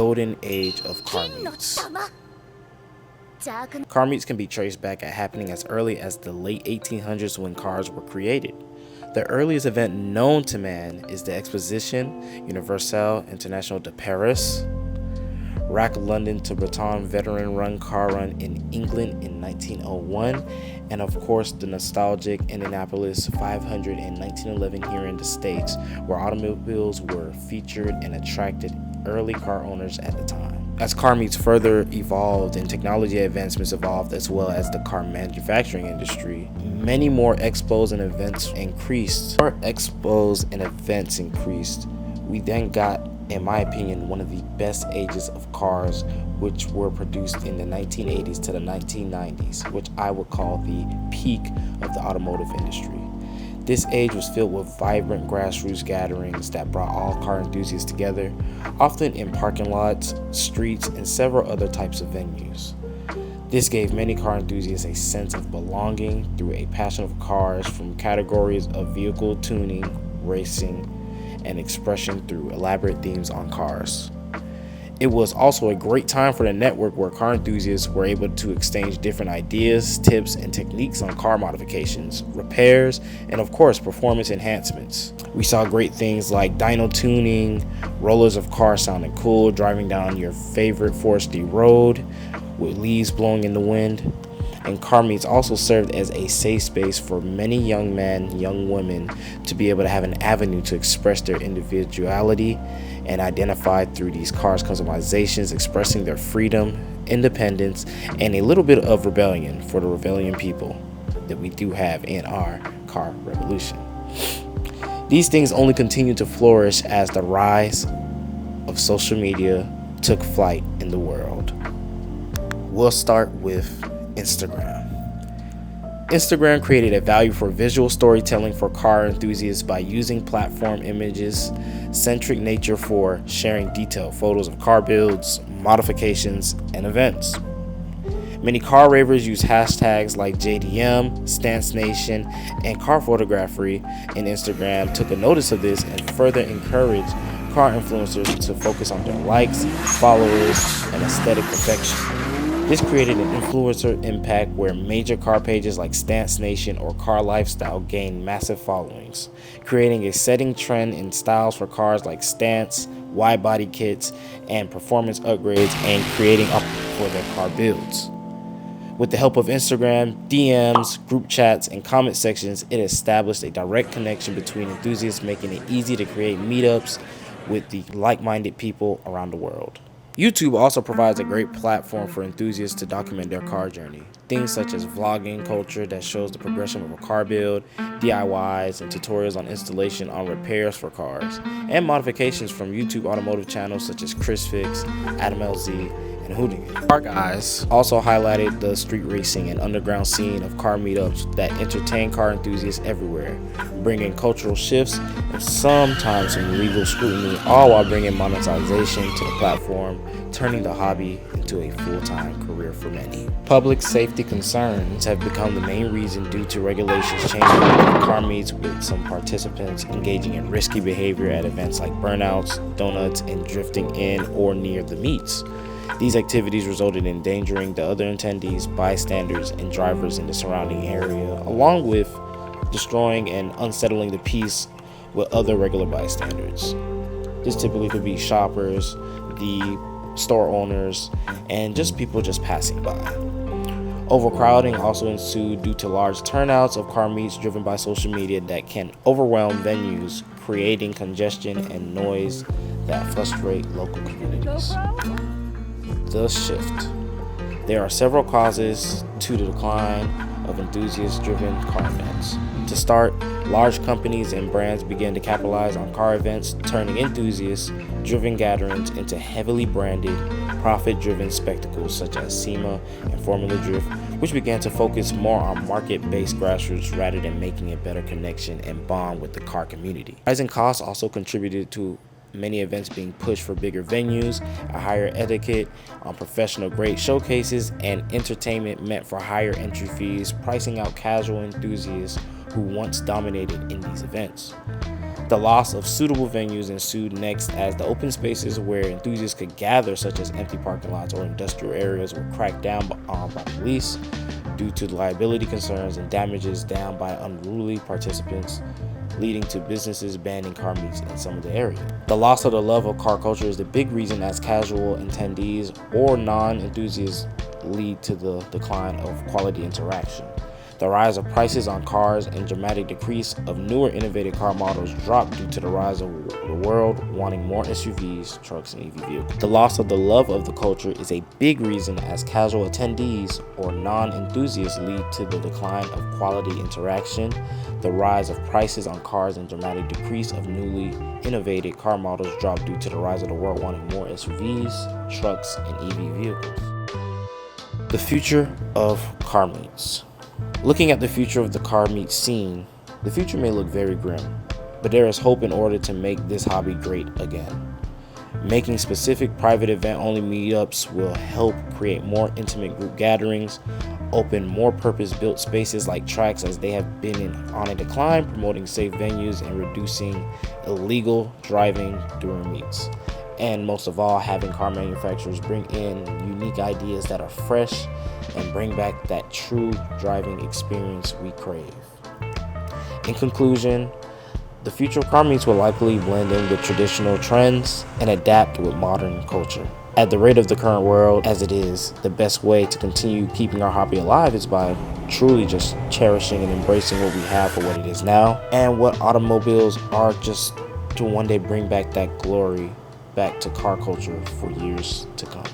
golden age of car meets. Car meets can be traced back at happening as early as the late 1800s when cars were created. The earliest event known to man is the Exposition Universelle Internationale de Paris, RAC London to Breton veteran run car run in England in 1901, and of course the nostalgic Indianapolis 500 in 1911 here in the States, where automobiles were featured and attracted early car owners at the time. As car meets further evolved and technology advancements evolved, as well as the car manufacturing industry, many more expos and events increased. We then got, in my opinion, one of the best ages of cars, which were produced in the 1980s to the 1990s, which I would call the peak of the automotive industry. This age was filled with vibrant grassroots gatherings that brought all car enthusiasts together, often in parking lots, streets, and several other types of venues. This gave many car enthusiasts a sense of belonging through a passion of cars, from categories of vehicle tuning, racing, and expression through elaborate themes on cars. It was also a great time for the network, where car enthusiasts were able to exchange different ideas, tips, and techniques on car modifications, repairs, and of course performance enhancements. We saw great things like dyno tuning, rollers of cars sounding cool, driving down your favorite foresty road with leaves blowing in the wind. And car meets also served as a safe space for many young men, young women to be able to have an avenue to express their individuality and identify through these cars customizations, expressing their freedom, independence, and a little bit of rebellion for the rebellion people that we do have in our car revolution. These things only continue to flourish as the rise of social media took flight in the world. We'll start with Instagram. Instagram created a value for visual storytelling for car enthusiasts by using platform images centric nature for sharing detailed photos of car builds, modifications, and events. Many car ravers use hashtags like JDM, Stance Nation, and car photography, and Instagram took a notice of this and further encouraged car influencers to focus on their likes, followers, and aesthetic perfection. This created an influencer impact where major car pages like Stance Nation or Car Lifestyle gained massive followings, creating a setting trend in styles for cars like stance, wide body kits, and performance upgrades, and creating up for their car builds. With the help of Instagram, DMs, group chats, and comment sections, it established a direct connection between enthusiasts, making it easy to create meetups with the like-minded people around the world. YouTube also provides a great platform for enthusiasts to document their car journey. Things such as vlogging culture that shows the progression of a car build, DIYs, and tutorials on installation on repairs for cars, and modifications from YouTube automotive channels such as Chris Fix, Adam LZ, and Hoonigan. Car Guys also highlighted the street racing and underground scene of car meetups that entertain car enthusiasts everywhere, bringing cultural shifts and sometimes some legal scrutiny, all while bringing monetization to the platform, turning the hobby into a full-time career for many. Public safety concerns have become the main reason due to regulations changing car meets, with some participants engaging in risky behavior at events like burnouts, donuts, and drifting in or near the meets. These activities resulted in endangering the other attendees, bystanders, and drivers in the surrounding area, along with destroying and unsettling the peace with other regular bystanders. This typically could be shoppers, the store owners, and just people just passing by. Overcrowding also ensued due to large turnouts of car meets driven by social media that can overwhelm venues, creating congestion and noise that frustrate local communities. The shift. There are several causes to the decline of enthusiast-driven car events. To start, large companies and brands began to capitalize on car events, turning enthusiast-driven gatherings into heavily branded, profit-driven spectacles such as SEMA and Formula Drift, which began to focus more on market-based grassroots rather than making a better connection and bond with the car community. Rising costs also contributed to many events being pushed for bigger venues, a higher etiquette on professional-grade showcases, and entertainment meant for higher entry fees, pricing out casual enthusiasts who once dominated in these events. The loss of suitable venues ensued next as the open spaces where enthusiasts could gather, such as empty parking lots or industrial areas, were cracked down by police due to liability concerns and damages done by unruly participants, leading to businesses banning car meets in some of the area. The loss of the love of car culture is the big reason as casual attendees or non-enthusiasts lead to the decline of quality interaction. The rise of prices on cars and dramatic decrease of newer innovative car models dropped due to the rise of the world wanting more SUVs, trucks, and EV vehicles. The loss of the love of the culture is a big reason as casual attendees or non-enthusiasts lead to the decline of quality interaction. The rise of prices on cars and dramatic decrease of newly innovative car models dropped due to the rise of the world wanting more SUVs, trucks, and EV vehicles. The future of car meets. Looking at the future of the car meet scene, the future may look very grim, but there is hope in order to make this hobby great again. Making specific private event-only meetups will help create more intimate group gatherings, open more purpose-built spaces like tracks as they have been on a decline, promoting safe venues and reducing illegal driving during meets. And most of all, having car manufacturers bring in unique ideas that are fresh and bring back that true driving experience we crave. In conclusion, the future of car meets will likely blend in with traditional trends and adapt with modern culture. At the rate of the current world as it is, the best way to continue keeping our hobby alive is by truly just cherishing and embracing what we have for what it is now and what automobiles are, just to one day bring back that glory back to car culture for years to come.